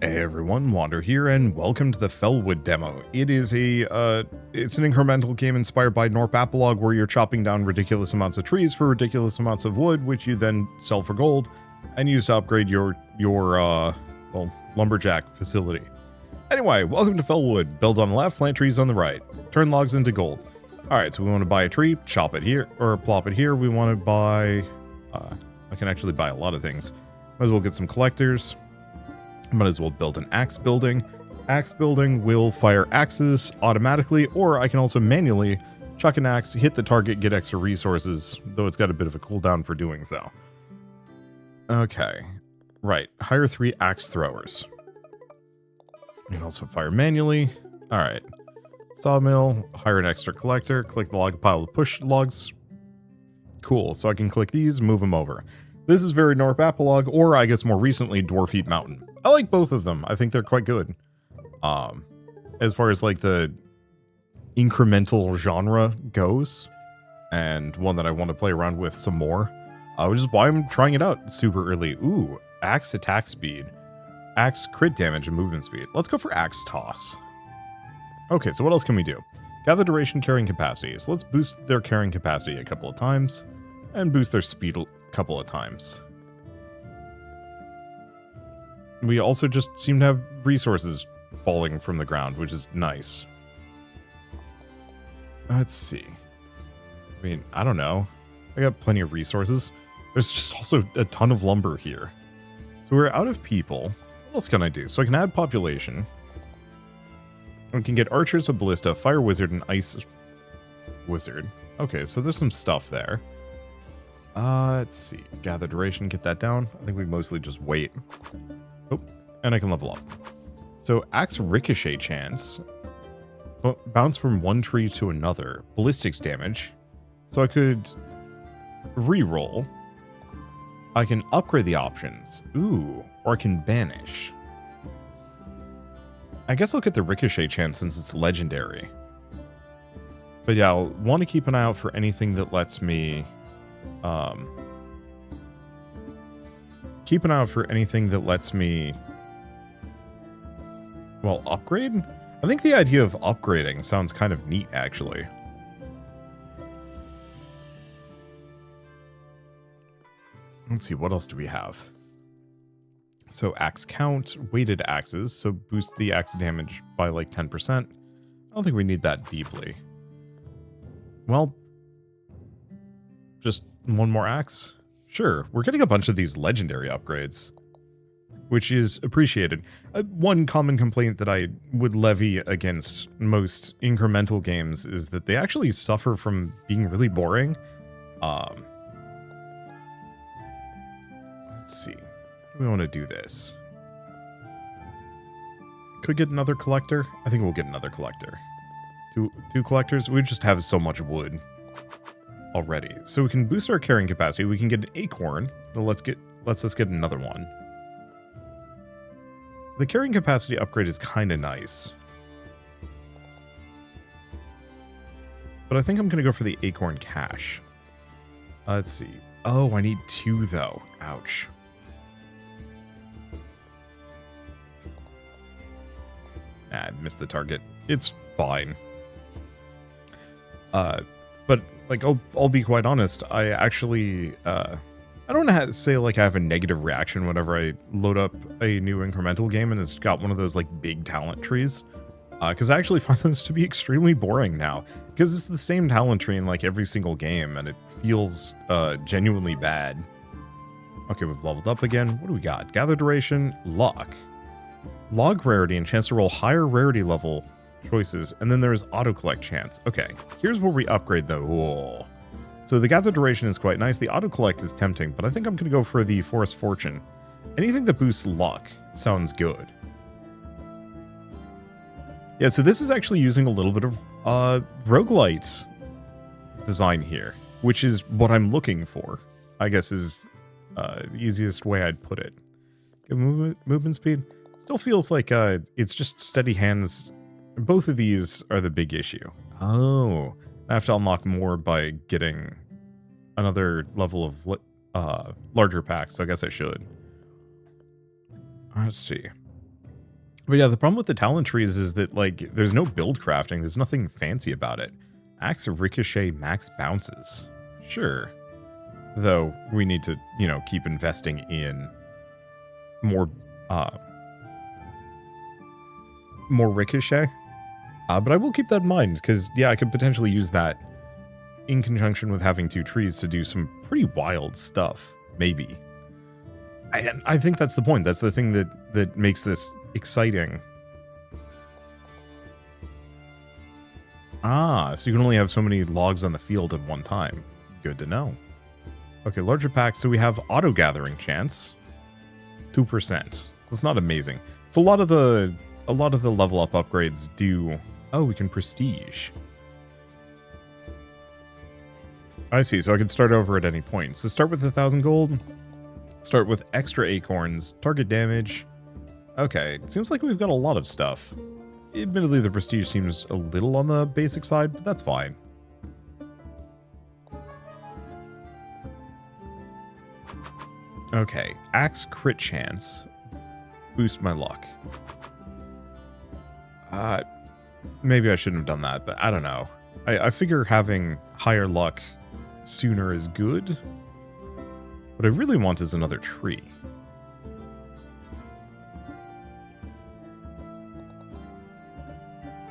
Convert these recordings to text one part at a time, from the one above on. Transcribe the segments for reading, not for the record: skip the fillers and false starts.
Hey everyone, Wander here, and welcome to the Fellwood demo. It is it's an incremental game inspired by Norp Apolog, where you're chopping down ridiculous amounts of trees for ridiculous amounts of wood, which you then sell for gold, and use to upgrade your Lumberjack facility. Anyway, welcome to Fellwood. Build on the left, plant trees on the right. Turn logs into gold. Alright, so we want to buy a tree, chop it here, or plop it here. We want to buy, I can actually buy a lot of things. Might as well get some collectors. Might as well build an axe building. Axe building will fire axes automatically, or I can also manually chuck an axe, hit the target, get extra resources, though it's got a bit of a cooldown for doing so. Okay, right. Hire 3 axe throwers. You can also fire manually. Alright. Sawmill, hire an extra collector, click the log pile to push logs. Cool, so I can click these, move them over. This is very Norp Apolog, or I guess more recently, Dwarf Eat Mountain. I like both of them. I think they're quite good. As far as like the incremental genre goes, and one that I want to play around with some more, which is why I'm trying it out super early. Ooh, axe attack speed, axe crit damage, and movement speed. Let's go for axe toss. Okay, so what else can we do? Gather duration, carrying capacity. So let's boost their carrying capacity a couple of times, and boost their speed a couple of times. We also just seem to have resources falling from the ground, which is nice. Let's see. I mean, I don't know. I got plenty of resources. There's just also a ton of lumber here. So we're out of people. What else can I do? So I can add population. We can get archers, a ballista, fire wizard, and ice wizard. Okay, so there's some stuff there. Let's see. Gather duration, get that down. I think we mostly just wait. Oh, and I can level up. So axe ricochet chance. Bounce from one tree to another. Ballistics damage. So I could re-roll. I can upgrade the options. Ooh, or I can banish. I guess I'll get the ricochet chance since it's legendary. But yeah, I'll want to keep an eye out for anything that lets me... keep an eye out for anything that lets me, well, upgrade? I think the idea of upgrading sounds kind of neat, actually. Let's see, what else do we have? So axe count, weighted axes, so boost the axe damage by like 10%. I don't think we need that deeply. Well, just one more axe? Sure, we're getting a bunch of these legendary upgrades, which is appreciated. One common complaint that I would levy against most incremental games is that they actually suffer from being really boring. Let's see. We want to do this. Could get another collector. I think we'll get another collector. Two collectors. We just have so much wood already. So we can boost our carrying capacity. We can get an acorn. So let's us get another one. The carrying capacity upgrade is kind of nice. But I think I'm going to go for the acorn cache. Let's see. Oh, I need 2 though. Ouch. I missed the target. It's fine. But like, I'll be quite honest. I actually, I don't know how to say like I have a negative reaction whenever I load up a new incremental game and it's got one of those like big talent trees. Because I actually find those to be extremely boring now. Because it's the same talent tree in like every single game and it feels genuinely bad. Okay, we've leveled up again. What do we got? Gather duration, luck, log rarity, and chance to roll higher rarity level choices, and then there's auto collect chance. Okay, here's where we upgrade though. Whoa. So the gather duration is quite nice. The auto collect is tempting, but I think I'm gonna go for the forest fortune. Anything that boosts luck sounds good. Yeah, so this is actually using a little bit of roguelite design here, which is what I'm looking for, I guess is the easiest way I'd put it. Give movement speed. Still feels like it's just steady hands. Both of these are the big issue. Oh, I have to unlock more by getting another level of larger packs, so I guess I should. Let's see. But yeah, the problem with the talent trees is that, like, there's no build crafting. There's nothing fancy about it. Axe ricochet max bounces. Sure. Though, we need to, you know, keep investing in more ricochet. But I will keep that in mind, because, yeah, I could potentially use that in conjunction with having 2 trees to do some pretty wild stuff. Maybe. I think that's the point. That's the thing that makes this exciting. Ah, so you can only have so many logs on the field at one time. Good to know. Okay, larger packs. So we have auto gathering chance, 2%. It's not amazing. So a lot of the level up upgrades do. Oh, we can prestige. I see. So I can start over at any point. So start with 1,000 gold. Start with extra acorns. Target damage. Okay, it seems like we've got a lot of stuff. Admittedly, the prestige seems a little on the basic side, but that's fine. Okay, axe crit chance. Boost my luck. Maybe I shouldn't have done that, but I don't know. I figure having higher luck sooner is good. What I really want is another tree.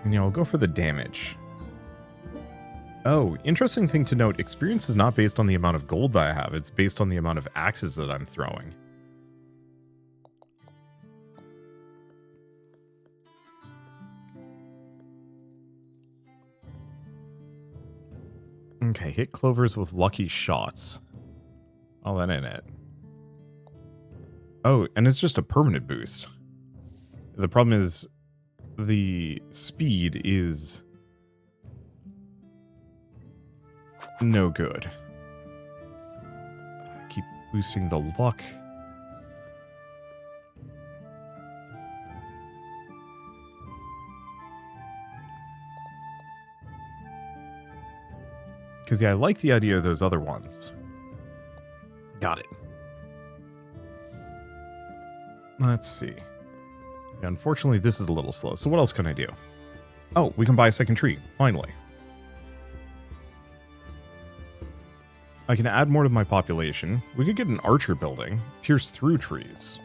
And yeah, I'll go for the damage. Oh, interesting thing to note, experience is not based on the amount of gold that I have, it's based on the amount of axes that I'm throwing. Okay, hit clovers with lucky shots. Oh, that ain't it. Oh, and it's just a permanent boost. The problem is the speed is no good. Keep boosting the luck. Because, yeah, I like the idea of those other ones. Got it. Let's see. Yeah, unfortunately, this is a little slow. So what else can I do? Oh, we can buy a second tree. Finally. I can add more to my population. We could get an archer building. Pierce through trees.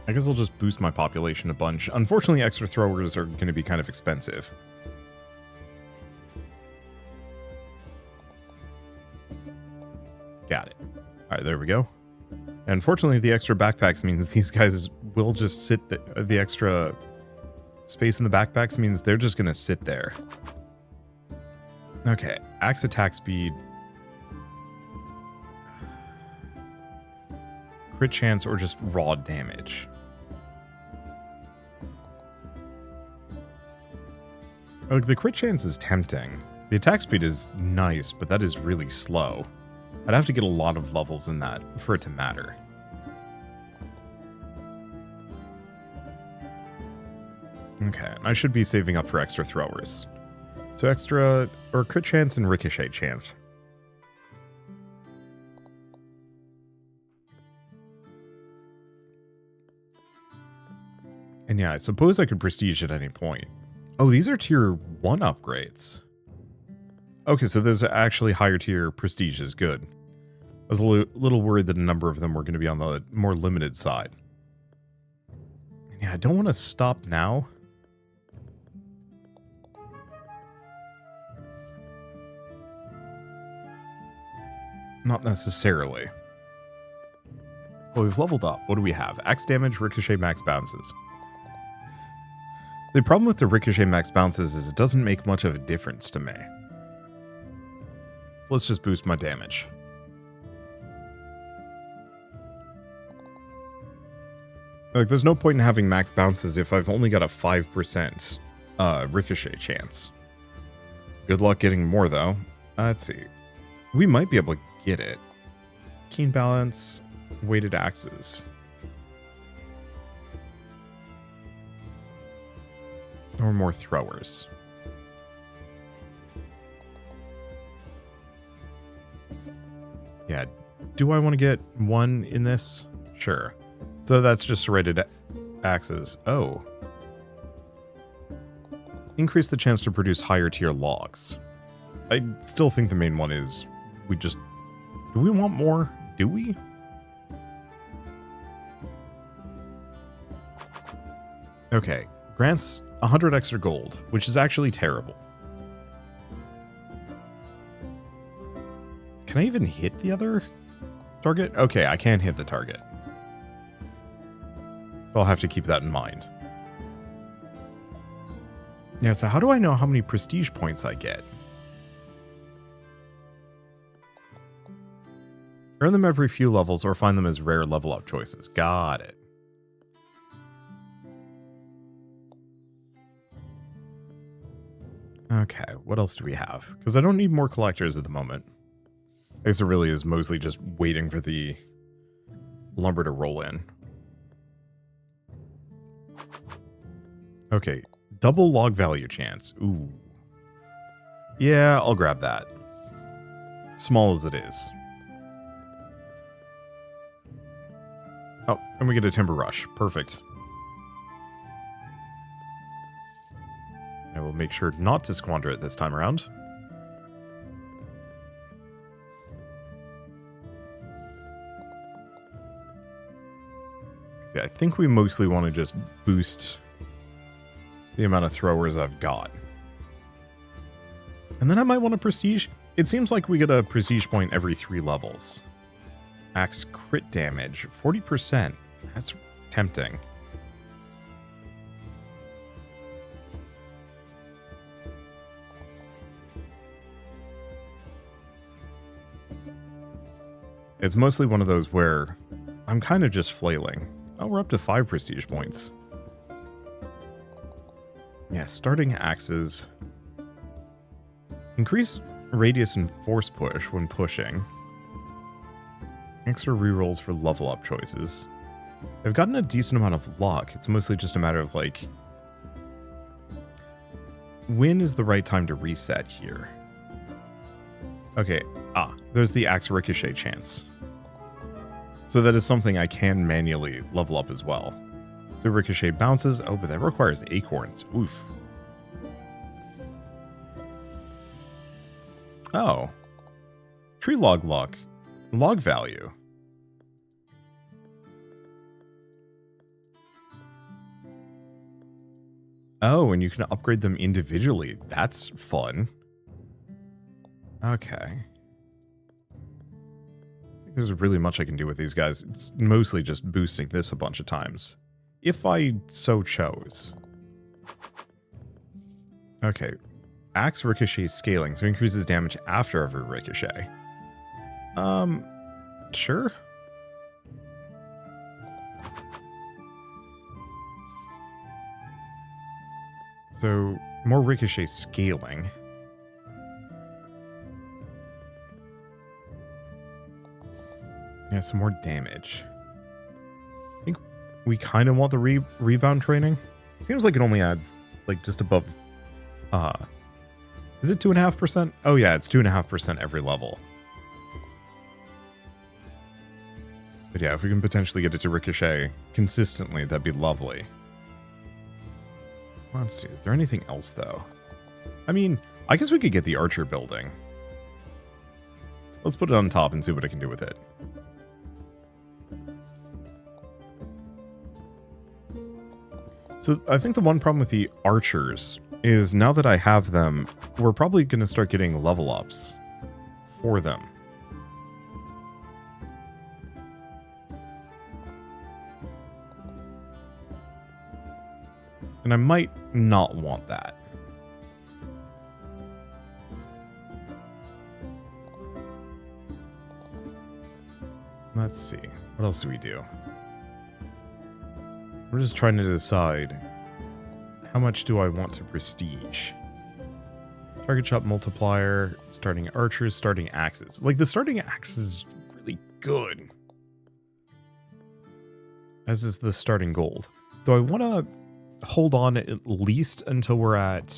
I guess I'll just boost my population a bunch. Unfortunately, extra throwers are going to be kind of expensive. Got it. Alright, there we go. And unfortunately, the extra backpacks means these guys will just sit... The extra space in the backpacks means they're just going to sit there. Okay, axe attack speed. Crit chance or just raw damage. Like, the crit chance is tempting. The attack speed is nice, but that is really slow. I'd have to get a lot of levels in that for it to matter. Okay, I should be saving up for extra throwers. So extra, or crit chance and ricochet chance. And yeah, I suppose I could prestige at any point. Oh, these are tier 1 upgrades. Okay, so there's actually higher tier prestige is good. I was a little worried that a number of them were going to be on the more limited side. And yeah, I don't want to stop now. Not necessarily. Well, we've leveled up. What do we have? Axe damage, ricochet max bounces. The problem with the ricochet max bounces is it doesn't make much of a difference to me. So let's just boost my damage. Like, there's no point in having max bounces if I've only got a 5% ricochet chance. Good luck getting more, though. Let's see. We might be able to get it. Keen balance, weighted axes. Or more throwers. Yeah, do I want to get one in this? Sure. So that's just serrated axes. Oh. Increase the chance to produce higher tier logs. I still think the main one is we just... Do we want more? Do we? Okay. Grants 100 extra gold, which is actually terrible. Can I even hit the other target? Okay, I can hit the target. So I'll have to keep that in mind. Yeah, so how do I know how many prestige points I get? Earn them every few levels or find them as rare level up choices. Got it. Okay, what else do we have? Because I don't need more collectors at the moment. I guess it really is mostly just waiting for the lumber to roll in. Okay, double log value chance. Ooh. Yeah, I'll grab that. Small as it is. Oh, and we get a timber rush. Perfect. I will make sure not to squander it this time around. See, I think we mostly want to just boost the amount of throwers I've got. And then I might want a prestige. It seems like we get a prestige point every 3 levels. Axe crit damage, 40%. That's tempting. It's mostly one of those where I'm kind of just flailing. Oh, we're up to 5 prestige points. Yeah, starting axes. Increase radius and force push when pushing. Extra rerolls for level up choices. I've gotten a decent amount of luck. It's mostly just a matter of like, when is the right time to reset here? Okay, there's the axe ricochet chance. So that is something I can manually level up as well. So ricochet bounces. Oh, but that requires acorns. Oof. Oh. Tree log luck. Log value. Oh, and you can upgrade them individually. That's fun. Okay. I think there's really much I can do with these guys. It's mostly just boosting this a bunch of times. If I so chose. Okay. Axe ricochet scaling, so increases damage after every ricochet. Sure. So, more ricochet scaling. Yeah, some more damage. I think we kind of want the rebound training. Seems like it only adds, like, just above... Is it 2.5%? Oh yeah, it's 2.5% every level. But yeah, if we can potentially get it to ricochet consistently, that'd be lovely. Let's see, is there anything else, though? I mean, I guess we could get the archer building. Let's put it on top and see what I can do with it. So I think the one problem with the archers is now that I have them, we're probably going to start getting level ups for them. And I might not want that. Let's see. What else do we do? We're just trying to decide how much do I want to prestige. Target shot multiplier, starting archers, starting axes. Like, the starting axe is really good. As is the starting gold. Do I want to hold on at least until we're at...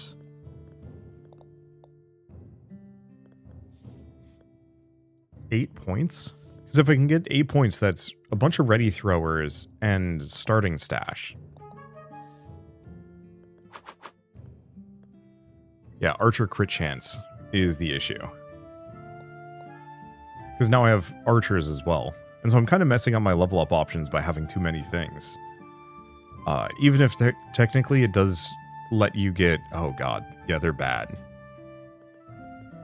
$8 points? Because if I can get 8 points, that's a bunch of ready throwers and starting stash. Yeah, archer crit chance is the issue. Because now I have archers as well. And so I'm kind of messing up my level up options by having too many things. Even if technically it does let you get... Oh god, yeah, they're bad.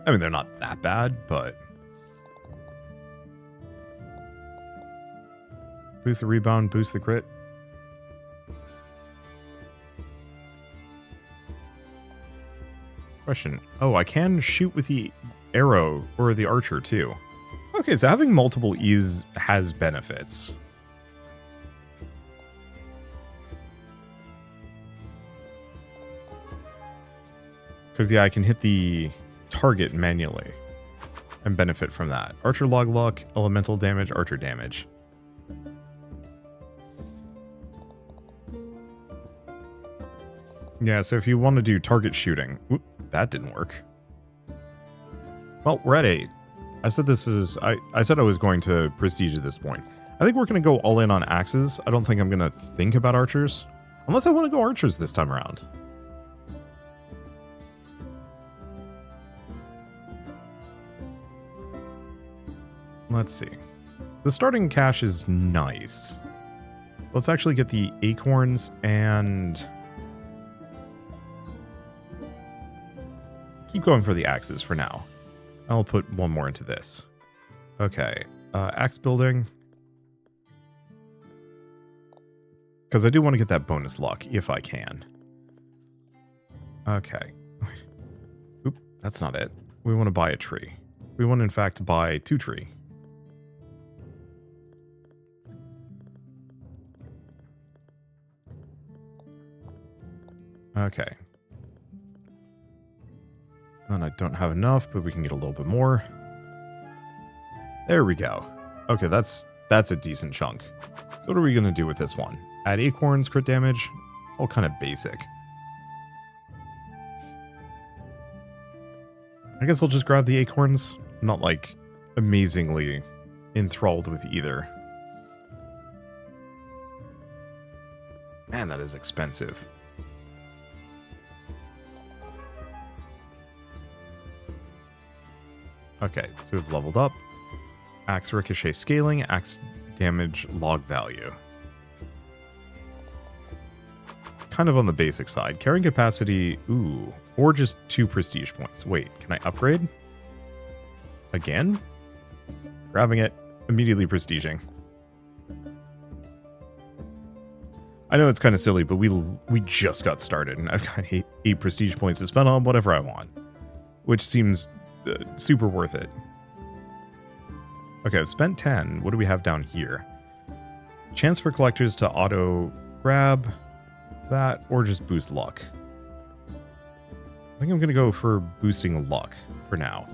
I mean, they're not that bad, but... Boost the rebound, boost the crit. Question. Oh, I can shoot with the arrow or the archer too. Okay, so having multiple E's has benefits. Because, yeah, I can hit the target manually and benefit from that. Archer log luck, elemental damage, archer damage. Yeah, so if you want to do target shooting... Whoop, that didn't work. Well, we're at 8. I said this is... I said I was going to prestige at this point. I think we're going to go all in on axes. I don't think I'm going to think about archers. Unless I want to go archers this time around. Let's see. The starting cache is nice. Let's actually get the acorns and... Keep going for the axes for now. I'll put one more into this. Okay. Axe building. Because I do want to get that bonus luck, if I can. Okay. Oop, that's not it. We want to buy a tree. We want, in fact, to buy 2 tree. Okay. And I don't have enough, but we can get a little bit more. There we go. Okay, that's a decent chunk. So what are we going to do with this one? Add acorns, crit damage, all kind of basic. I guess I'll just grab the acorns. I'm not, like, amazingly enthralled with either. Man, that is expensive. Okay, so we've leveled up. Axe ricochet scaling, axe damage log value. Kind of on the basic side. Carrying capacity, ooh, or just 2 prestige points. Wait, can I upgrade? Again? Grabbing it, immediately prestiging. I know it's kind of silly, but we just got started, and I've got 8 prestige points to spend on whatever I want. Which seems... super worth it. Okay, I've spent 10. What do we have down here? Chance for collectors to auto grab that or just boost luck. I think I'm going to go for boosting luck for now.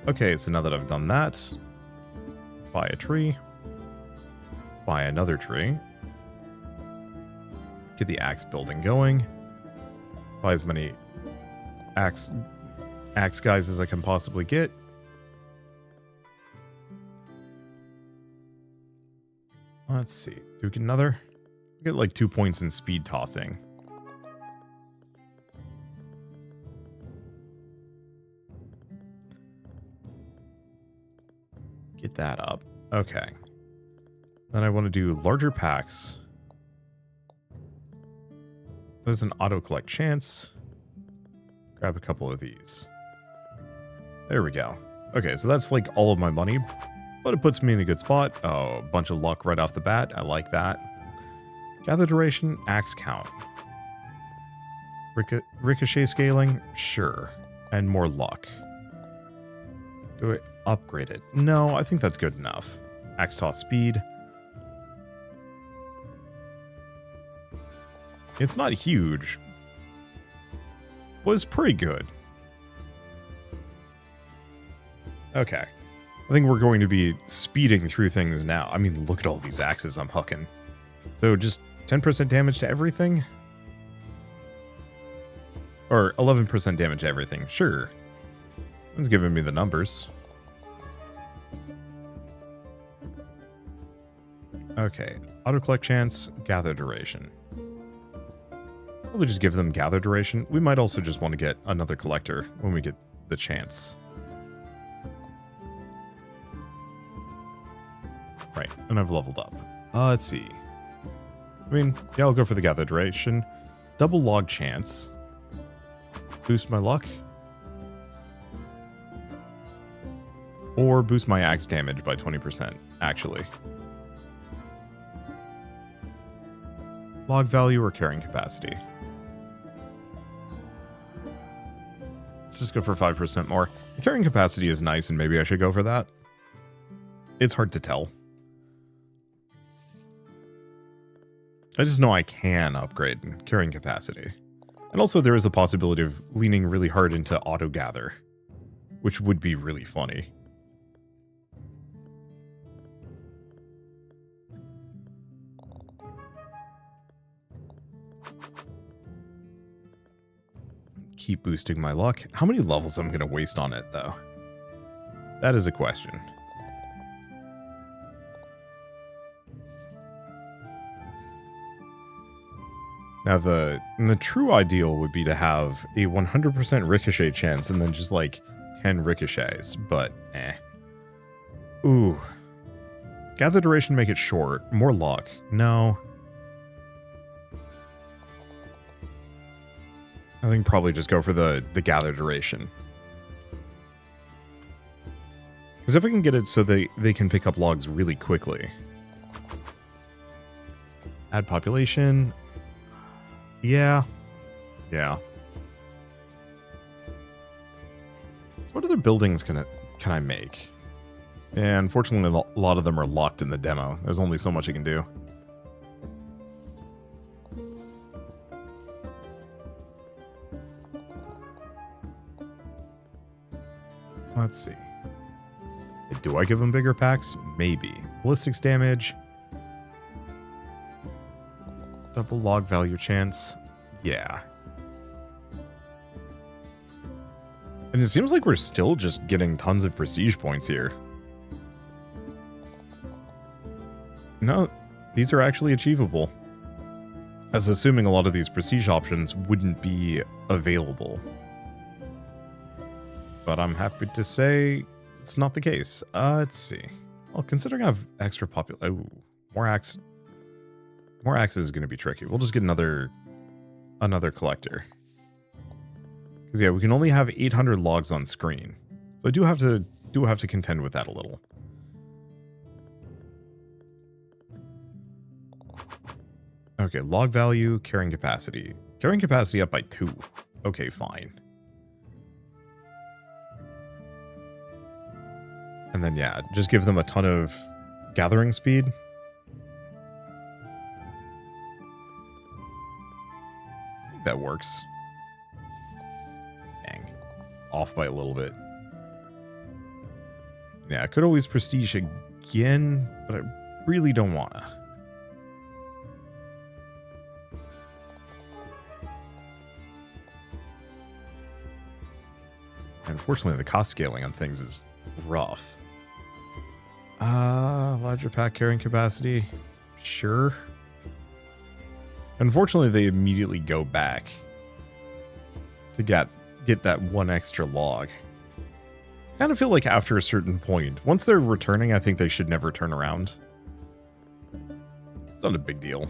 Okay, so now that I've done that, buy a tree, buy another tree, get the axe building going, buy as many axe guys as I can possibly get. Let's see. Do we get another? We get like 2 points in speed tossing. Get that up. Okay. Then I want to do larger packs. There's an auto collect chance. Grab a couple of these. There we go. Okay, so that's like all of my money, but it puts me in a good spot. Oh, a bunch of luck right off the bat. I like that. Gather duration, axe count. Ricochet scaling, sure. And more luck. Do I upgrade it? No, I think that's good enough. Axe toss speed. It's not huge, but it's pretty good. Okay. I think we're going to be speeding through things now. I mean, look at all these axes I'm hucking. So just 10% damage to everything? Or 11% damage to everything. Sure. It's giving me the numbers. Okay, auto-collect chance, gather duration. Probably just give them gather duration. We might also just want to get another collector when we get the chance. Right, and I've leveled up. Let's see. I mean, yeah, I'll go for the gather duration. Double log chance. Boost my luck. Or boost my axe damage by 20%, actually. Log value or carrying capacity. Let's just go for 5% more. The carrying capacity is nice, and maybe I should go for that. It's hard to tell. I just know I can upgrade carrying capacity. And also there is the possibility of leaning really hard into auto-gather, which would be really funny. Keep boosting my luck. How many levels am I going to waste on it, though? That is a question. Now, the true ideal would be to have a 100% ricochet chance and then just, like, 10 ricochets, but eh. Ooh. Gather duration, make it short. More luck. No. I think probably just go for the gather duration. Because if I can get it so they can pick up logs really quickly. Add population. Yeah. Yeah. So what other buildings can I make? Yeah, unfortunately, a lot of them are locked in the demo. There's only so much I can do. Let's see. Do I give them bigger packs? Maybe. Ballistics damage. Double log value chance. Yeah. And it seems like we're still just getting tons of prestige points here. No, these are actually achievable. As assuming a lot of these prestige options wouldn't be available. But I'm happy to say it's not the case. Let's see. Well, considering I have extra more axe. More axes is going to be tricky. We'll just get another collector. Because yeah, we can only have 800 logs on screen. So I do have to contend with that a little. Okay, log value, carrying capacity. Carrying capacity up by 2. Okay, fine. And then yeah, just give them a ton of gathering speed. That works. Dang. Off by a little bit. Yeah, I could always prestige again, but I really don't wanna. Unfortunately, the cost scaling on things is rough. Larger pack carrying capacity. Sure. Unfortunately, they immediately go back to get that one extra log. I kind of feel like after a certain point, once they're returning, I think they should never turn around. It's not a big deal.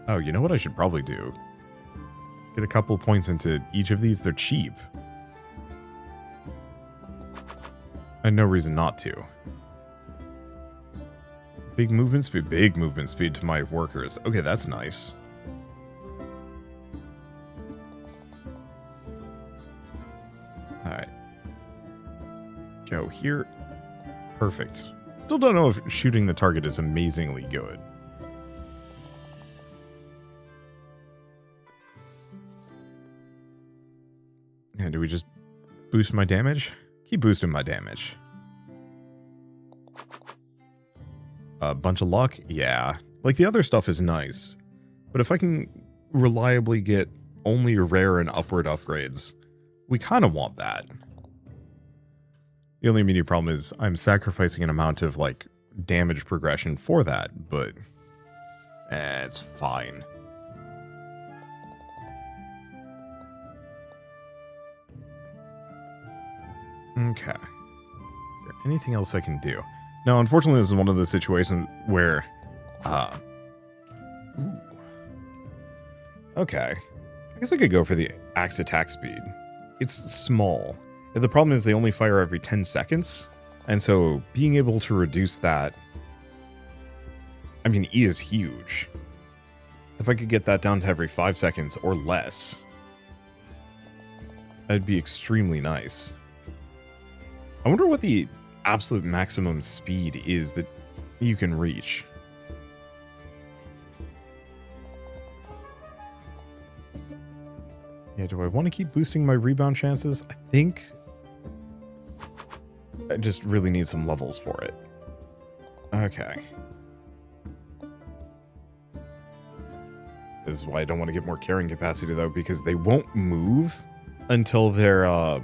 Oh, you know what I should probably do? Get a couple points into each of these. They're cheap. I had no reason not to. Big movement speed to my workers. Okay, that's nice. Alright. Go here. Perfect. Still don't know if shooting the target is amazingly good. And do we just boost my damage? Keep boosting my damage. A bunch of luck? Yeah. Like, the other stuff is nice. But if I can reliably get only rare and upward upgrades we kind of want that. The only immediate problem is I'm sacrificing an amount of, like, damage progression for that, but it's fine. Okay. Is there anything else I can do? No, unfortunately, this is one of the situations where, okay. I guess I could go for the axe attack speed. It's small. The problem is they only fire every 10 seconds. And so being able to reduce that, I mean, E is huge. If I could get that down to every 5 seconds or less, that'd be extremely nice. I wonder what the absolute maximum speed is that you can reach. Yeah, do I want to keep boosting my rebound chances? I think I just really need some levels for it. Okay. This is why I don't want to get more carrying capacity, though, because they won't move until they're,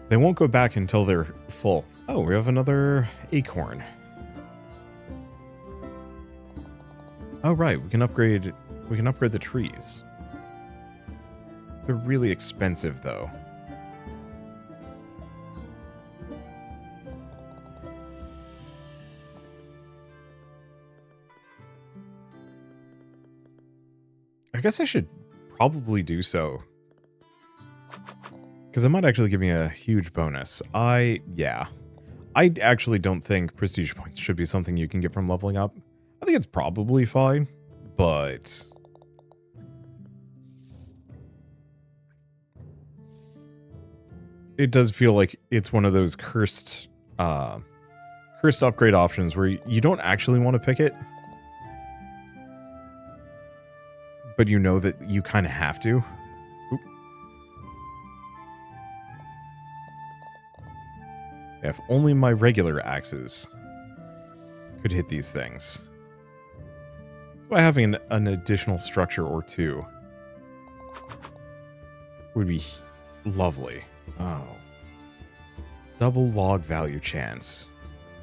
they won't go back until they're full. Oh, we have another acorn. Oh, right, we can upgrade the trees. They're really expensive, though. I guess I should probably do so. Because it might actually give me a huge bonus. Yeah. I actually don't think prestige points should be something you can get from leveling up. I think it's probably fine, but it does feel like it's one of those cursed upgrade options where you don't actually want to pick it, but you know that you kind of have to. Oop. If only my regular axes could hit these things. By having an additional structure or two would be lovely. Oh. Double log value chance.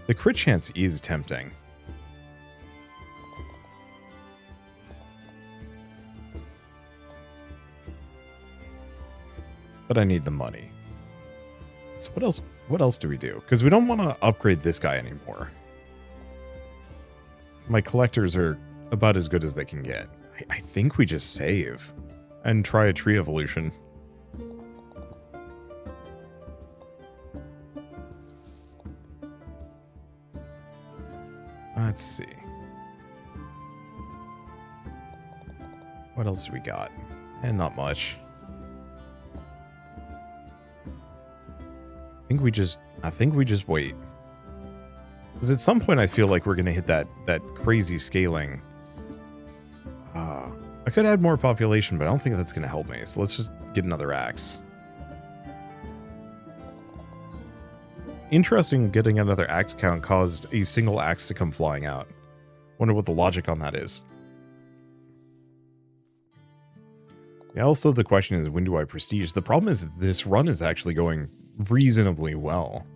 The crit chance is tempting. But I need the money. So what else do we do? Because we don't want to upgrade this guy anymore. My collectors are about as good as they can get. I think we just save and try a tree evolution. Let's see. What else do we got? And not much. I think we just wait. Because at some point I feel like we're going to hit that crazy scaling. I could add more population, but I don't think that's going to help me. So let's just get another axe. Interesting, getting another axe count caused a single axe to come flying out. Wonder what the logic on that is. Yeah, also the question is, when do I prestige? The problem is this run is actually going reasonably well.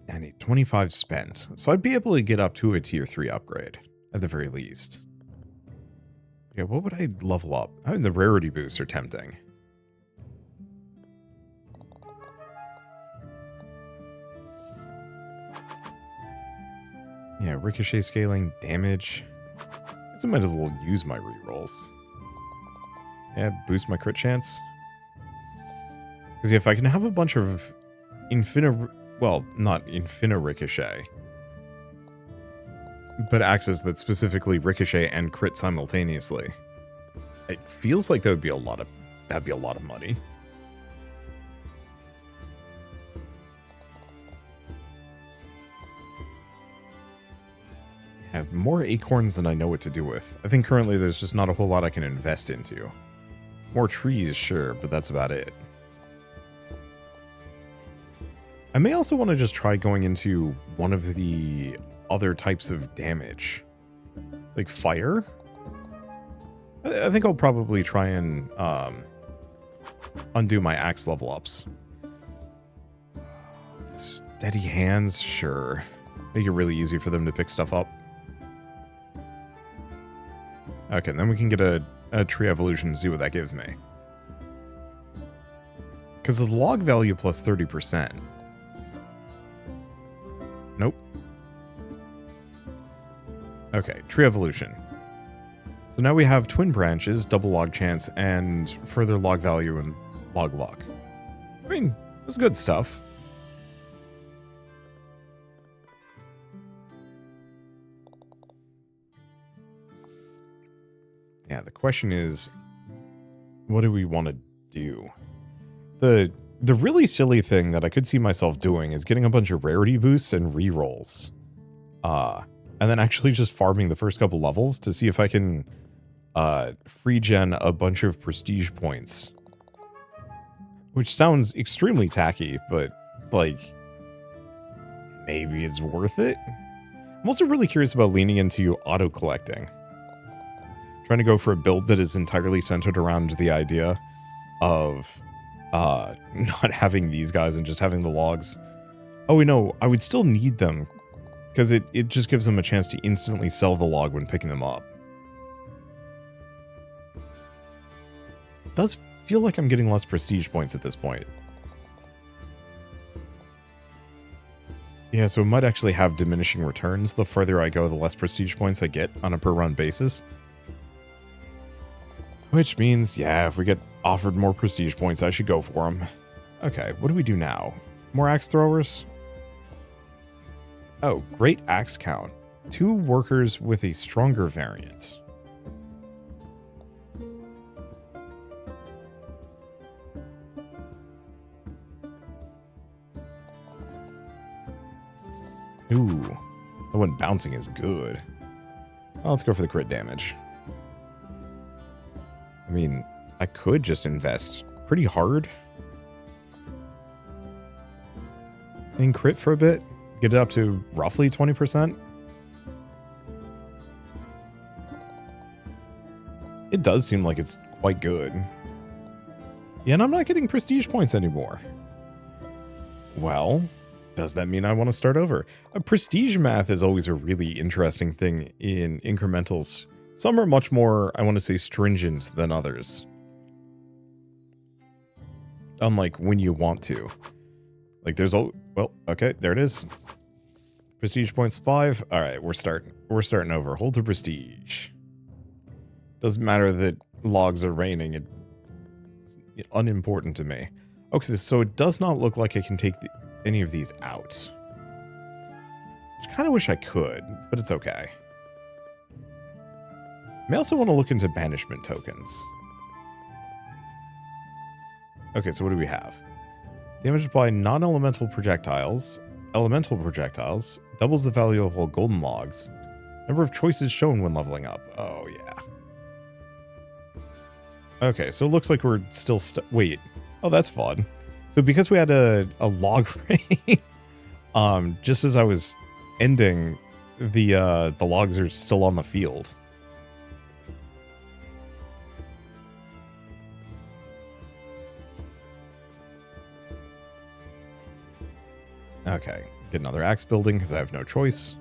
I need 25 spent, so I'd be able to get up to a tier 3 upgrade, at the very least. Yeah, what would I level up? I mean, the rarity boosts are tempting. Yeah, ricochet scaling, damage. I guess I might as well use my rerolls. Yeah, boost my crit chance. Because yeah, if I can have a bunch of well, not infina ricochet, but axes that specifically ricochet and crit simultaneously, it feels like that'd be a lot of money. I have more acorns than I know what to do with. I think currently there's just not a whole lot I can invest into. More trees, sure, but that's about it. I may also want to just try going into one of the other types of damage. Like fire? I think I'll probably try and undo my axe level ups. Steady hands, sure. Make it really easy for them to pick stuff up. Okay, and then we can get a tree evolution and see what that gives me. Because it's log value plus 30%. Nope. Okay, tree evolution. So now we have twin branches, double log chance, and further log value and log luck. I mean, that's good stuff. Yeah, the question is, what do we want to do? The really silly thing that I could see myself doing is getting a bunch of rarity boosts and rerolls. And then actually just farming the first couple levels to see if I can free gen a bunch of prestige points. Which sounds extremely tacky, but like maybe it's worth it. I'm also really curious about leaning into auto collecting. Trying to go for a build that is entirely centered around the idea of not having these guys and just having the logs. Oh, wait, no, I would still need them because it just gives them a chance to instantly sell the log when picking them up. It does feel like I'm getting less prestige points at this point. Yeah, so it might actually have diminishing returns. The further I go, the less prestige points I get on a per run basis. Which means, yeah, if we get offered more prestige points, I should go for them. Okay, what do we do now? More axe throwers? Oh, great axe count. 2 workers with a stronger variant. Ooh, the one bouncing is good. Well, let's go for the crit damage. I mean, I could just invest pretty hard in crit for a bit. Get it up to roughly 20%. It does seem like it's quite good. Yeah, and I'm not getting prestige points anymore. Well, does that mean I want to start over? Prestige math is always a really interesting thing in incrementals. Some are much more, I want to say, stringent than others. Unlike when you want to. Like there's well, okay, there it is. Prestige points 5. All right, we're starting over. Hold to prestige. Doesn't matter that logs are raining. It's unimportant to me. Okay, so it does not look like I can take any of these out. I kind of wish I could, but it's okay. I may also want to look into banishment tokens. Okay, so what do we have? Damage by non-elemental projectiles, elemental projectiles, doubles the value of all golden logs. Number of choices shown when leveling up. Oh, yeah. Okay, so it looks like we're still wait. Oh, that's fun. So because we had a log rain, just as I was ending, the logs are still on the field. Okay, get another axe building because I have no choice.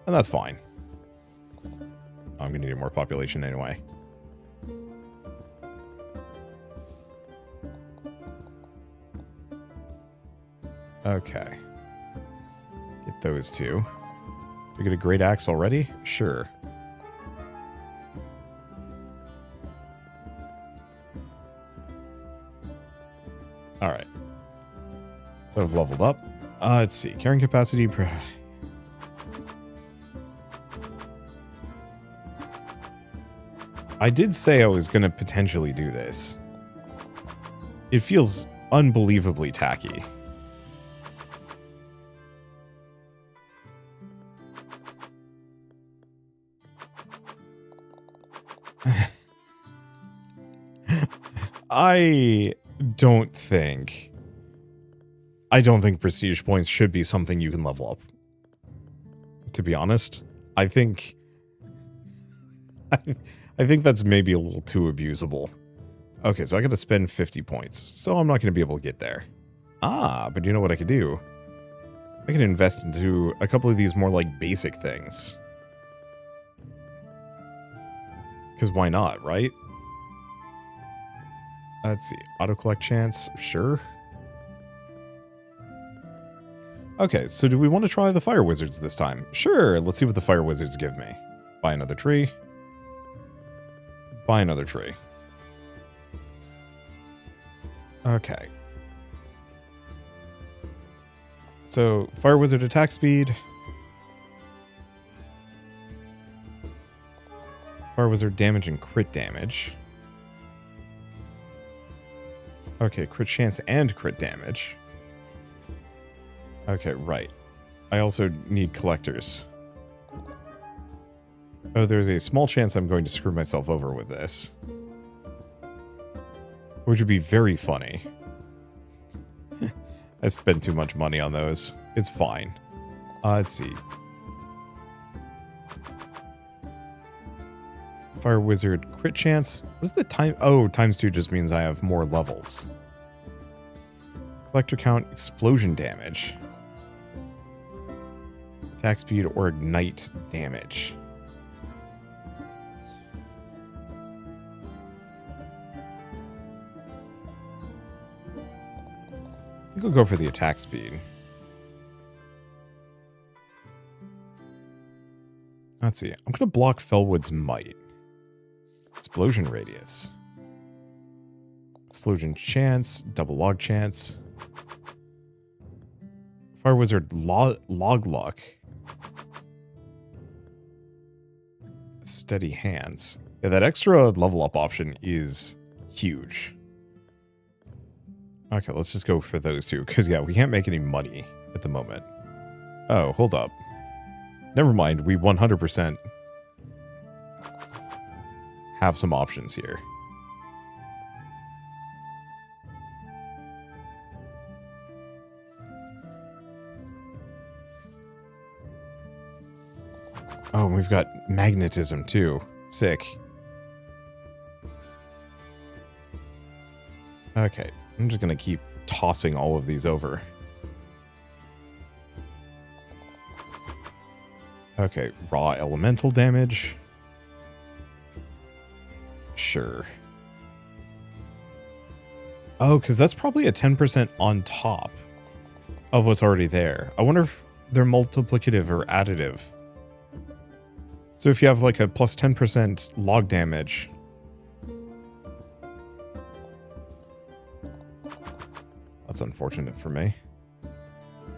And that's fine. I'm going to need more population anyway. Okay. Get those two. Do we get a great axe already? Sure. Alright. So I've leveled up. Let's see. Carrying capacity. I did say I was going to potentially do this. It feels unbelievably tacky. I don't think prestige points should be something you can level up. To be honest, I think I think that's maybe a little too abusable. Okay, so I got to spend 50 points, so I'm not going to be able to get there. Ah, but you know what I could do? I can invest into a couple of these more like basic things. Because why not, right? Let's see. Auto-collect chance. Sure. Okay, so do we want to try the fire wizards this time? Sure, let's see what the fire wizards give me. Buy another tree. Buy another tree. Okay. So, fire wizard attack speed. Fire wizard damage and crit damage. Okay, crit chance and crit damage. Okay, right. I also need collectors. Oh, there's a small chance I'm going to screw myself over with this. Which would be very funny. I spent too much money on those. It's fine. Let's see. Fire wizard crit chance. What's the time? Oh, ×2 just means I have more levels. Collector count, explosion damage. Attack speed or ignite damage. I think we'll go for the attack speed. Let's see. I'm going to block Fellwood's might. Explosion radius. Explosion chance. Double log chance. Fire wizard log luck. Steady hands. Yeah, that extra level up option is huge. Okay, let's just go for those two. Because, yeah, we can't make any money at the moment. Oh, hold up. Never mind. We 100% have some options here. Oh, we've got magnetism, too. Sick. Okay. I'm just going to keep tossing all of these over. Okay, raw elemental damage. Sure. Oh, because that's probably a 10% on top of what's already there. I wonder if they're multiplicative or additive. So if you have like a plus 10% log damage... That's unfortunate for me.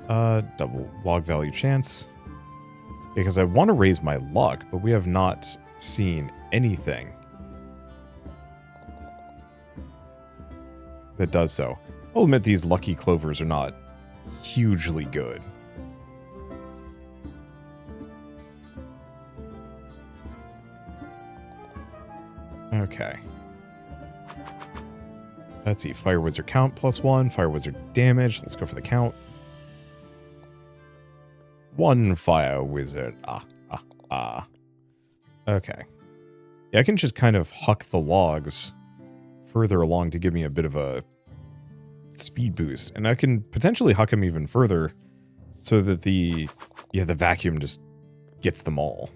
Double log value chance. Because I want to raise my luck, but we have not seen anything that does so. I'll admit these lucky clovers are not hugely good. Okay. Let's see, Fire Wizard count +1, Fire Wizard damage. Let's go for the count. 1 Fire Wizard. Okay. Yeah, I can just kind of huck the logs further along to give me a bit of a speed boost. And I can potentially huck them even further so that the vacuum just gets them all.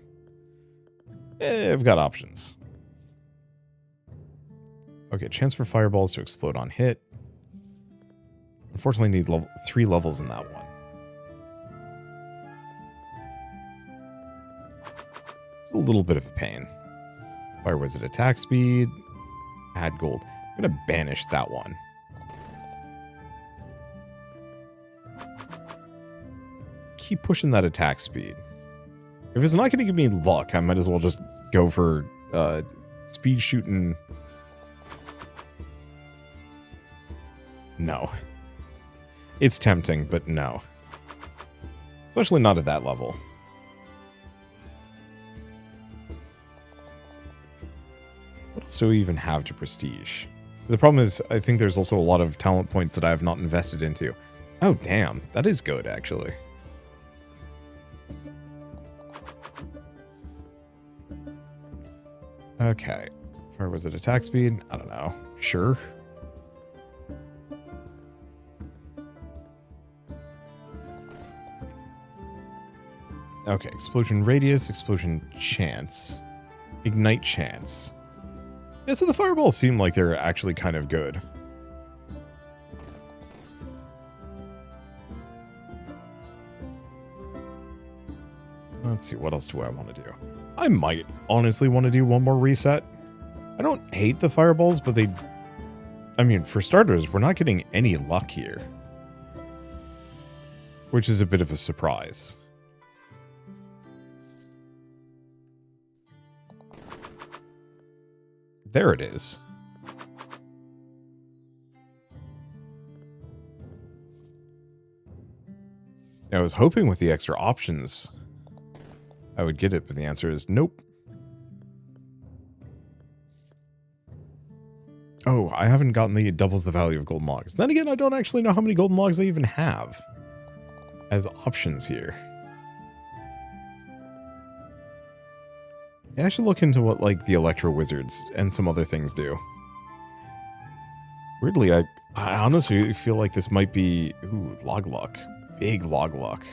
I've got options. Okay, chance for fireballs to explode on hit. Unfortunately, need 3 levels in that one. It's a little bit of a pain. Fire Wizard attack speed. Add gold. I'm going to banish that one. Keep pushing that attack speed. If it's not going to give me luck, I might as well just go for speed shooting. No. It's tempting, but no. Especially not at that level. What else do we even have to prestige? The problem is, I think there's also a lot of talent points that I have not invested into. Oh, damn. That is good, actually. Okay. Fire wizard attack speed? I don't know. Sure. Okay, explosion radius, explosion chance, ignite chance. Yeah, so the fireballs seem like they're actually kind of good. Let's see, what else do I want to do? I might honestly want to do one more reset. I don't hate the fireballs, but they... I mean, for starters, we're not getting any luck here. Which is a bit of a surprise. There it is. I was hoping with the extra options I would get it, but the answer is nope. Oh, I haven't gotten the doubles the value of golden logs. Then again, I don't actually know how many golden logs I even have as options here. Yeah, I should look into what, like, the Electro Wizards and some other things do. Weirdly, I honestly feel like this might be... Ooh, log luck. Big log luck.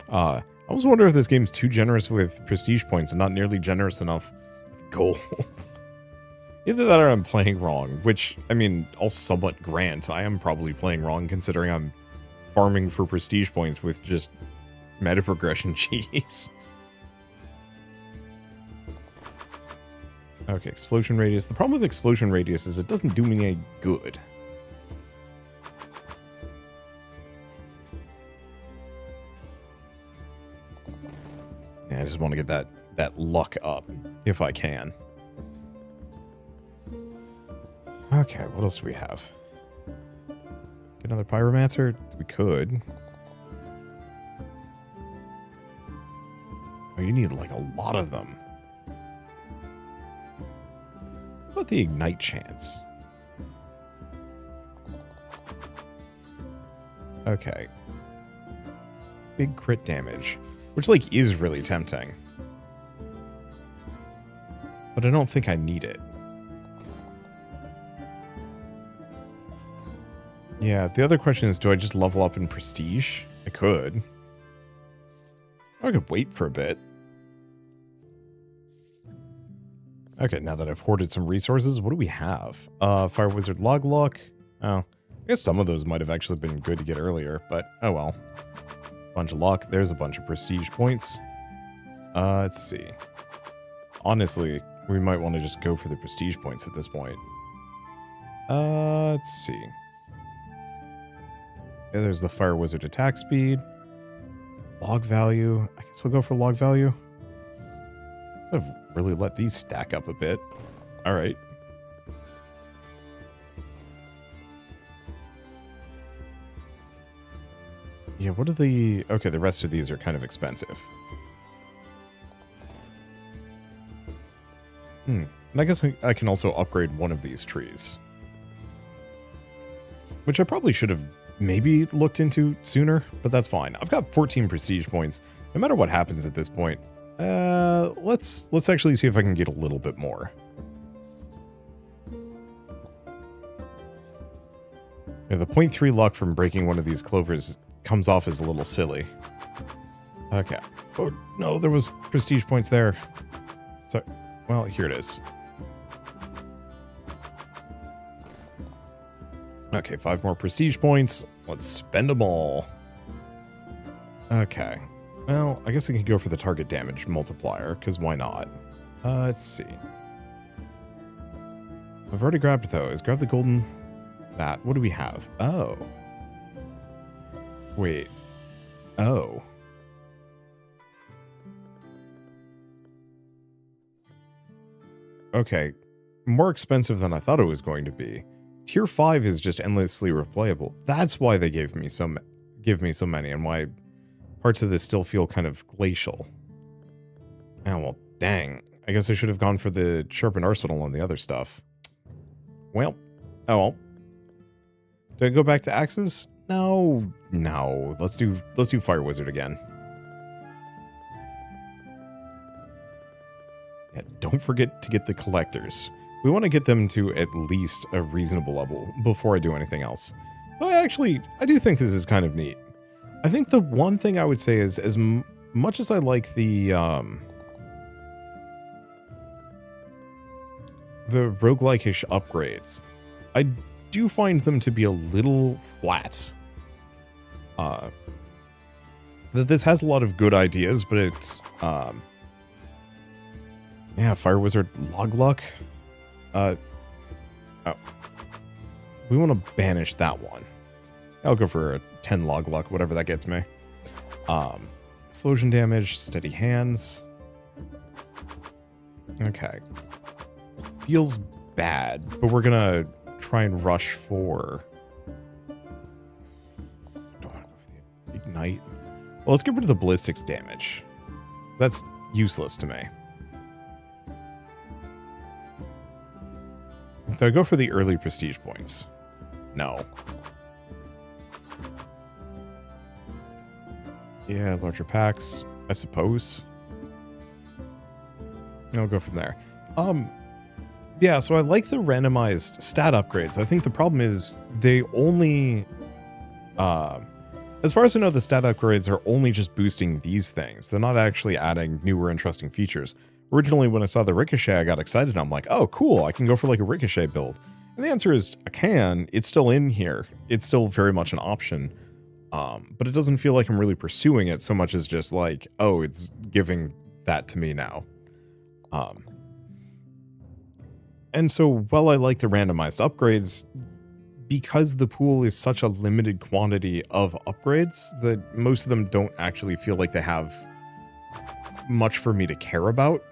I always wonder if this game's too generous with prestige points and not nearly generous enough with gold. Either that or I'm playing wrong, which, I mean, I'll somewhat grant. I am probably playing wrong considering I'm farming for prestige points with just meta progression cheese. Okay, explosion radius. The problem with explosion radius is it doesn't do me any good. Yeah, I just want to get that luck up, if I can. Okay, what else do we have? Get another pyromancer? We could. Oh, you need like a lot of them. What about the ignite chance? Okay. Big crit damage. Which, like, is really tempting. But I don't think I need it. Yeah, the other question is, do I just level up in prestige? I could. I could wait for a bit. Okay, now that I've hoarded some resources, what do we have? Fire Wizard Log Luck. Oh, I guess some of those might have actually been good to get earlier, but oh well. Bunch of luck. There's a bunch of prestige points. Let's see. Honestly, we might want to just go for the prestige points at this point. Let's see. Yeah, there's the Fire Wizard attack speed. Log value. I guess I'll go for log value. I've really let these stack up a bit. All right. Yeah, what are the... Okay, the rest of these are kind of expensive. And I guess I can also upgrade one of these trees. Which I probably should have maybe looked into sooner, but that's fine. I've got 14 prestige points. No matter what happens at this point, let's actually see if I can get a little bit more. Yeah, the 0.3 luck from breaking one of these clovers comes off as a little silly. Okay. Oh, no, there was prestige points there. So, well, here it is. Okay, 5 more prestige points. Let's spend them all. Okay. Well, I guess I can go for the target damage multiplier, because why not? Let's see. I've already grabbed those. Grab the golden... That. What do we have? Oh. Wait. Oh. Okay. More expensive than I thought it was going to be. Tier 5 is just endlessly replayable. That's why they give me so many, and why parts of this still feel kind of glacial. Oh, well, dang. I guess I should have gone for the sharpened arsenal on the other stuff. Well. Oh, well. Do I go back to axes? No. No. Let's do Fire Wizard again. Yeah, don't forget to get the collectors. We want to get them to at least a reasonable level before I do anything else. So I do think this is kind of neat. I think the one thing I would say is, as much as I like the roguelike-ish upgrades, I do find them to be a little flat. That this has a lot of good ideas, but it's, yeah, Fire Wizard Log Luck. Oh. We want to banish that one. I'll go for a 10 Log Luck, whatever that gets me. Explosion damage, steady hands. Okay. Feels bad, but we're gonna try and rush for... Don't want to go for the ignite. Well, let's get rid of the ballistics damage. That's useless to me. Do I go for the early prestige points? No. Yeah, larger packs, I suppose. I'll go from there. Yeah, so I like the randomized stat upgrades. I think the problem is they only... as far as I know, the stat upgrades are only just boosting these things. They're not actually adding newer, interesting features. Originally, when I saw the Ricochet, I got excited. I'm like, oh, cool, I can go for like a Ricochet build. And the answer is, I can. It's still in here. It's still very much an option. But it doesn't feel like I'm really pursuing it so much as just like, oh, it's giving that to me now. And so, while I like the randomized upgrades, because the pool is such a limited quantity of upgrades that most of them don't actually feel like they have much for me to care about.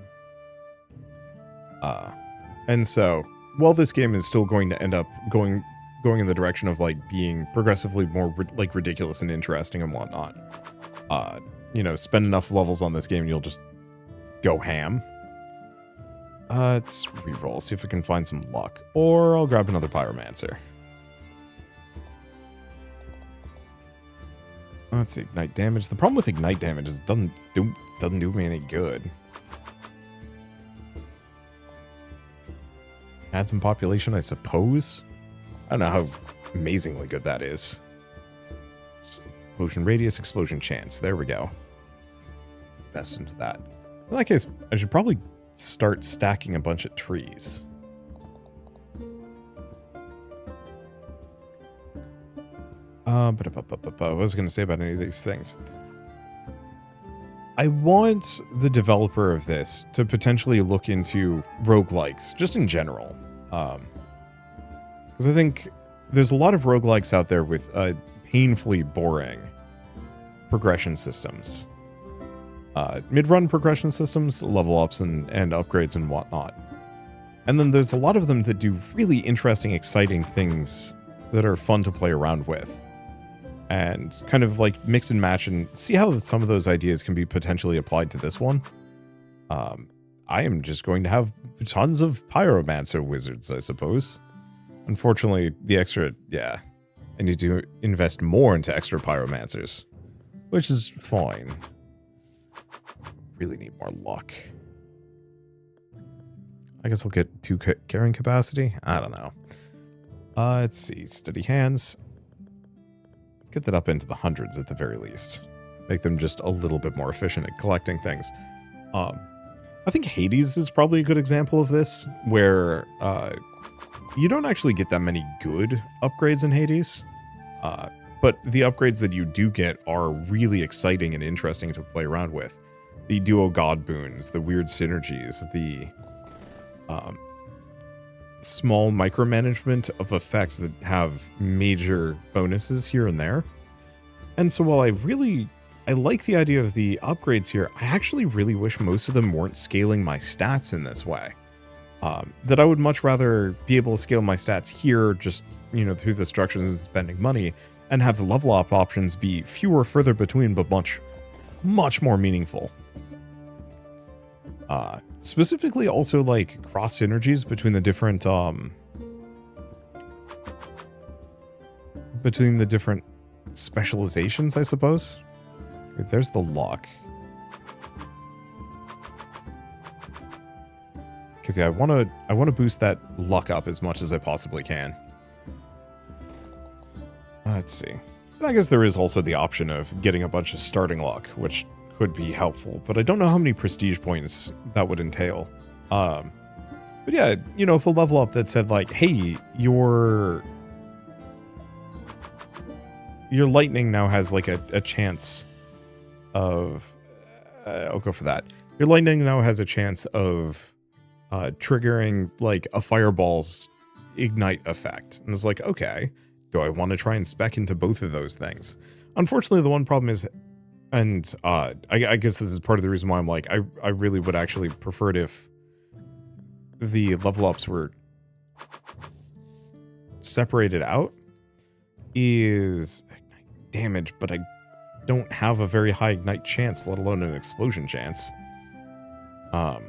And so, while this game is still going to end up going in the direction of like being progressively more like ridiculous and interesting and whatnot, you know, spend enough levels on this game and you'll just go ham. Let's reroll, see if we can find some luck, or I'll grab another Pyromancer. Let's see, ignite damage. The problem with ignite damage is it doesn't do me any good. Add some population, I suppose. I don't know how amazingly good that is. Just explosion radius, explosion chance. There we go. Invest into that. In that case, I should probably start stacking a bunch of trees. What was I going to say about any of these things? I want the developer of this to potentially look into roguelikes, just in general. Because I think there's a lot of roguelikes out there with painfully boring progression systems. Mid-run progression systems, level ups and upgrades and whatnot. And then there's a lot of them that do really interesting, exciting things that are fun to play around with. And kind of like mix and match and see how some of those ideas can be potentially applied to this one. I am just going to have tons of Pyromancer wizards, I suppose. Unfortunately, the extra, yeah, I need to invest more into extra Pyromancers, which is fine. Really need more luck. I guess I'll get 2 carrying capacity. I don't know. Let's see, steady hands. Get that up into the hundreds at the very least. Make them just a little bit more efficient at collecting things. I think Hades is probably a good example of this, where you don't actually get that many good upgrades in Hades, but the upgrades that you do get are really exciting and interesting to play around with. The duo god boons, the weird synergies, the small micromanagement of effects that have major bonuses here and there. And so while I like the idea of the upgrades here, I actually really wish most of them weren't scaling my stats in this way. That I would much rather be able to scale my stats here, just, you know, through the instructions and spending money, and have the level up options be fewer further between, but much more meaningful. Specifically also like cross synergies between the different specializations, I suppose. There's the luck. Because yeah, I want to boost that luck up as much as I possibly can. Let's see. And I guess there is also the option of getting a bunch of starting luck, which could be helpful, but I don't know how many prestige points that would entail. But yeah, you know, if a level up that said like, hey, your lightning now has like a chance of, I'll go for that. Your lightning now has a chance of triggering like a fireball's ignite effect. And it's like, okay, do I want to try and spec into both of those things? Unfortunately, the one problem is, and I guess this is part of the reason why I'm like, I really would actually prefer it if the level ups were separated out, is ignite damage, but I don't have a very high ignite chance, let alone an explosion chance. I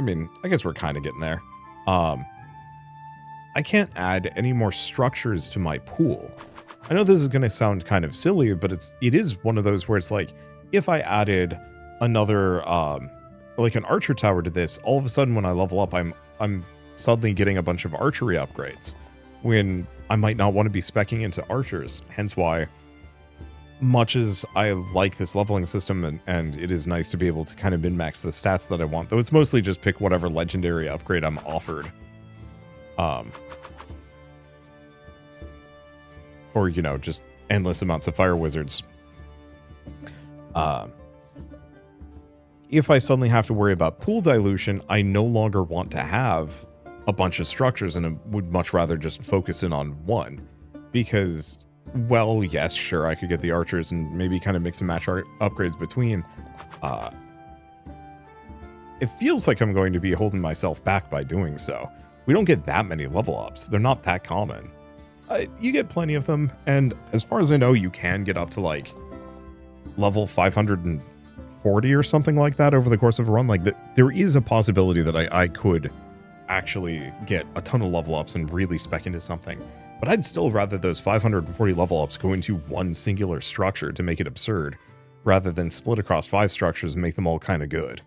mean, I guess we're kind of getting there. I can't add any more structures to my pool. I know this is going to sound kind of silly, but it is one of those where it's like, if I added another, like an archer tower to this, all of a sudden when I level up, I'm suddenly getting a bunch of archery upgrades, when I might not want to be speccing into archers. Hence why, much as I like this leveling system, and it is nice to be able to kind of min-max the stats that I want, though it's mostly just pick whatever legendary upgrade I'm offered. Or, you know, just endless amounts of fire wizards. If I suddenly have to worry about pool dilution, I no longer want to have a bunch of structures, and I would much rather just focus in on one. Because, well, yes, sure, I could get the archers and maybe kind of mix and match upgrades between. It feels like I'm going to be holding myself back by doing so. We don't get that many level ups. They're not that common. You get plenty of them, and as far as I know, you can get up to, like, level 540 or something like that over the course of a run. Like, there is a possibility that I could actually get a ton of level ups and really spec into something. But I'd still rather those 540 level ups go into one singular structure to make it absurd, rather than split across 5 structures and make them all kind of good.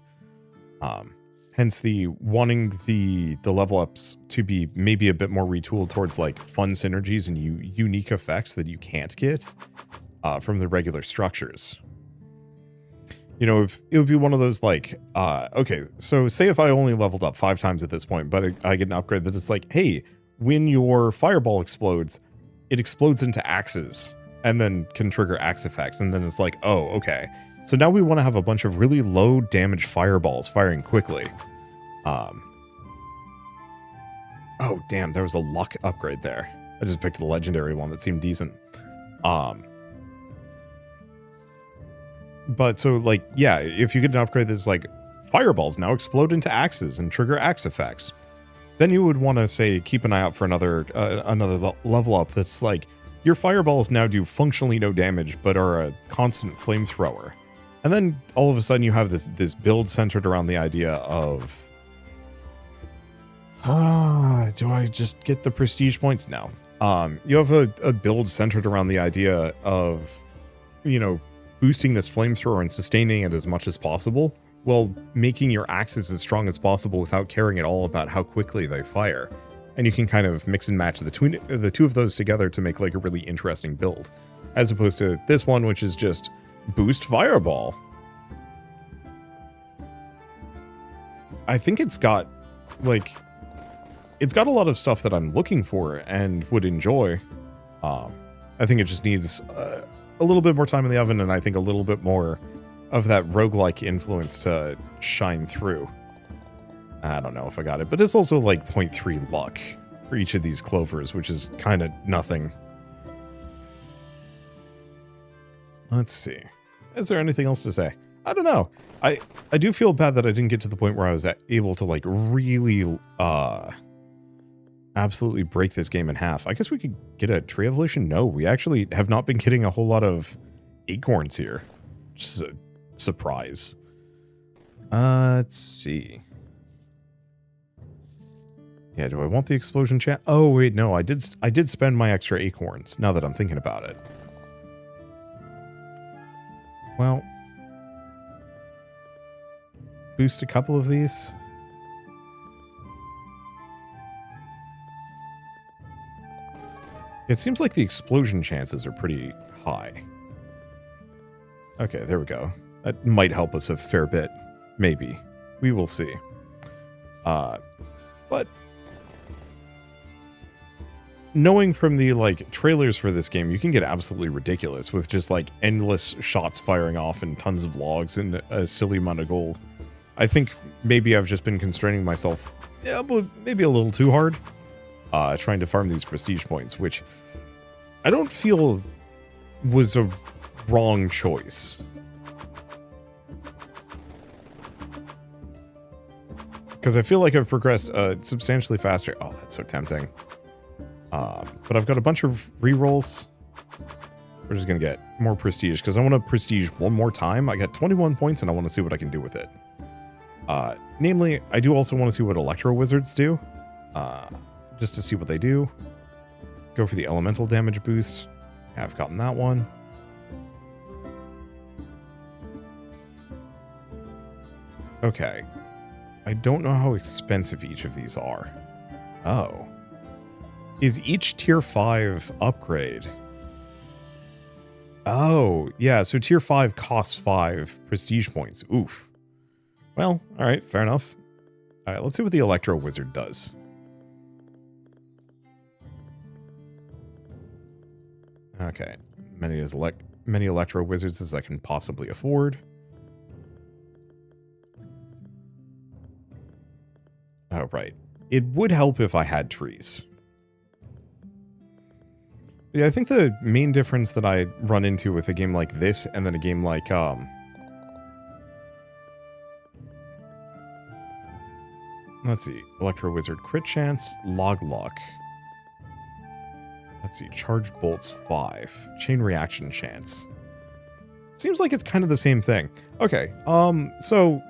Hence the wanting the level ups to be maybe a bit more retooled towards like fun synergies and unique effects that you can't get from the regular structures. You know, it would be one of those like, okay, so say if I only leveled up 5 times at this point, but I get an upgrade that is like, hey, when your fireball explodes, it explodes into axes and then can trigger axe effects. And then it's like, oh, okay. So now we want to have a bunch of really low damage fireballs firing quickly. Oh, damn, there was a luck upgrade there. I just picked a legendary one that seemed decent. But so, like, yeah, if you get an upgrade that's like, fireballs now explode into axes and trigger axe effects, then you would want to, say, keep an eye out for another level up that's like, your fireballs now do functionally no damage, but are a constant flamethrower. And then all of a sudden you have this build centered around the idea of, do I just get the prestige points? No. You have a build centered around the idea of, you know, boosting this flamethrower and sustaining it as much as possible, while making your axes as strong as possible without caring at all about how quickly they fire. And you can kind of mix and match the two of those together to make like a really interesting build, as opposed to this one, which is just boost fireball. I think it's got like, it's got a lot of stuff that I'm looking for and would enjoy. I think it just needs a little bit more time in the oven, and I think a little bit more of that roguelike influence to shine through. I don't know if I got it, but it's also like 0.3 luck for each of these clovers, which is kind of nothing. Let's see. Is there anything else to say? I don't know. I do feel bad that I didn't get to the point where I was able to like really absolutely break this game in half. I guess we could get a tree evolution. No, we actually have not been getting a whole lot of acorns here. Just a surprise. Let's see. Yeah, do I want the explosion chat? Oh wait, no, I did spend my extra acorns, now that I'm thinking about it. Well, boost a couple of these. It seems like the explosion chances are pretty high. Okay, there we go. That might help us a fair bit. Maybe. We will see. But knowing from the, like, trailers for this game, you can get absolutely ridiculous with just, like, endless shots firing off and tons of logs and a silly amount of gold. I think maybe I've just been constraining myself, yeah, but maybe a little too hard, trying to farm these prestige points, which I don't feel was a wrong choice. Because I feel like I've progressed substantially faster. Oh, that's so tempting. But I've got a bunch of rerolls. We're just going to get more prestige because I want to prestige one more time. I got 21 points and I want to see what I can do with it. Namely, I do also want to see what Electro Wizards do. Just to see what they do. Go for the elemental damage boost. Yeah, I've gotten that one. Okay. I don't know how expensive each of these are. Oh. Is each tier 5 upgrade? Oh, yeah, so tier 5 costs 5 prestige points. Oof. Well, alright, fair enough. Alright, let's see what the Electro Wizard does. Okay, many Electro Wizards as I can possibly afford. Oh, right. It would help if I had trees. Yeah, I think the main difference that I run into with a game like this and then a game like, let's see, Electro Wizard crit chance, log luck. Let's see, charge bolts 5, chain reaction chance. Seems like it's kind of the same thing. Okay, so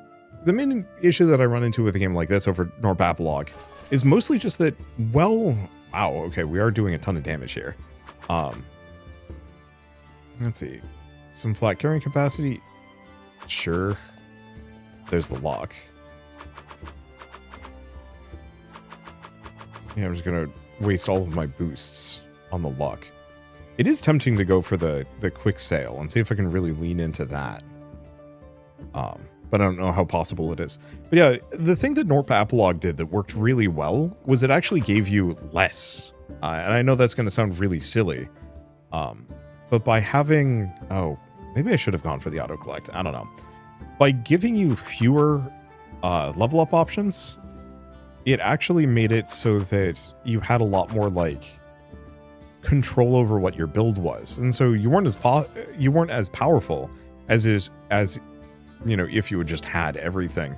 the main issue that I run into with a game like this over Norbapalog is mostly just that, well, wow, okay, we are doing a ton of damage here. Let's see, some flat carrying capacity, sure. There's the lock. Yeah, I'm just gonna waste all of my boosts on the luck. It is tempting to go for the quick sale and see if I can really lean into that. But I don't know how possible it is. But yeah, the thing that Norbapalog did that worked really well was it actually gave you less. And I know that's going to sound really silly. But by having... Oh, maybe I should have gone for the auto-collect. I don't know. By giving you fewer level up options, it actually made it so that you had a lot more, like, control over what your build was. And so you weren't as powerful as you know, if you had just had everything.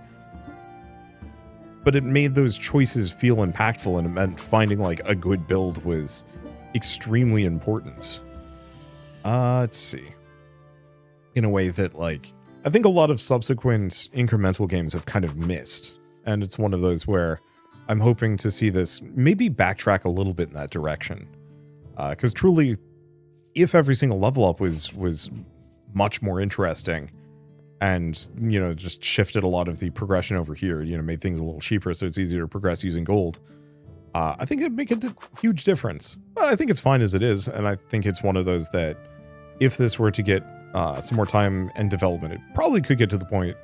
But it made those choices feel impactful, and it meant finding, like, a good build was extremely important. Let's see. In a way that, like, I think a lot of subsequent incremental games have kind of missed. And it's one of those where I'm hoping to see this maybe backtrack a little bit in that direction. Because truly, if every single level up was much more interesting, and, you know, just shifted a lot of the progression over here, you know, made things a little cheaper so it's easier to progress using gold, I think it'd make a huge difference. But I think it's fine as it is, and I think it's one of those that, if this were to get some more time and development, it probably could get to the point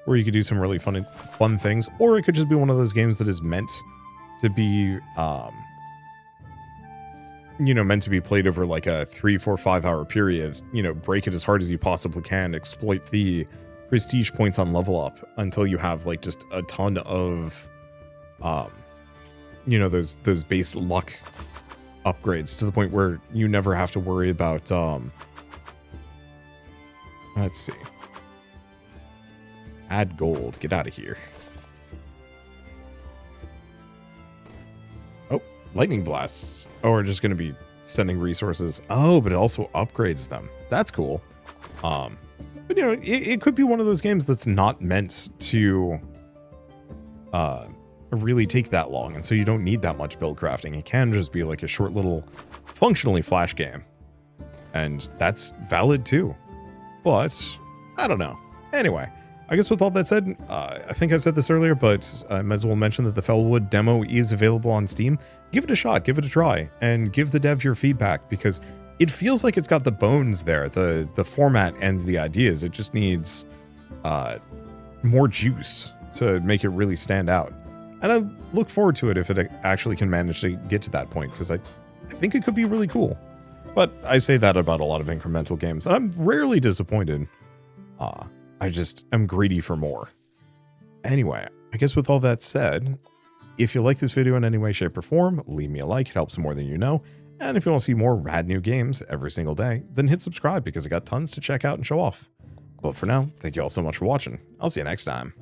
where you could do some really fun things, or it could just be one of those games that is meant to be, you know, meant to be played over like a 3, 4, 5 hour period. You know, break it as hard as you possibly can, exploit the prestige points on level up until you have like just a ton of, you know, those base luck upgrades to the point where you never have to worry about, let's see. Add gold. Get out of here. Oh, lightning blasts. Oh, we're just going to be sending resources. Oh, but it also upgrades them. That's cool. But, you know, it could be one of those games that's not meant to really take that long. And so you don't need that much build crafting. It can just be like a short little functionally flash game. And that's valid too. But I don't know. Anyway. I guess with all that said, I think I said this earlier, but I might as well mention that the Fellwood demo is available on Steam. Give it a shot, give it a try, and give the dev your feedback, because it feels like it's got the bones there, the format and the ideas. It just needs more juice to make it really stand out. And I look forward to it if it actually can manage to get to that point, because I think it could be really cool. But I say that about a lot of incremental games, and I'm rarely disappointed. I just am greedy for more. Anyway, I guess with all that said, if you like this video in any way, shape, or form, leave me a like. It helps more than you know. And if you want to see more rad new games every single day, then hit subscribe, because I got tons to check out and show off. But for now, thank you all so much for watching. I'll see you next time.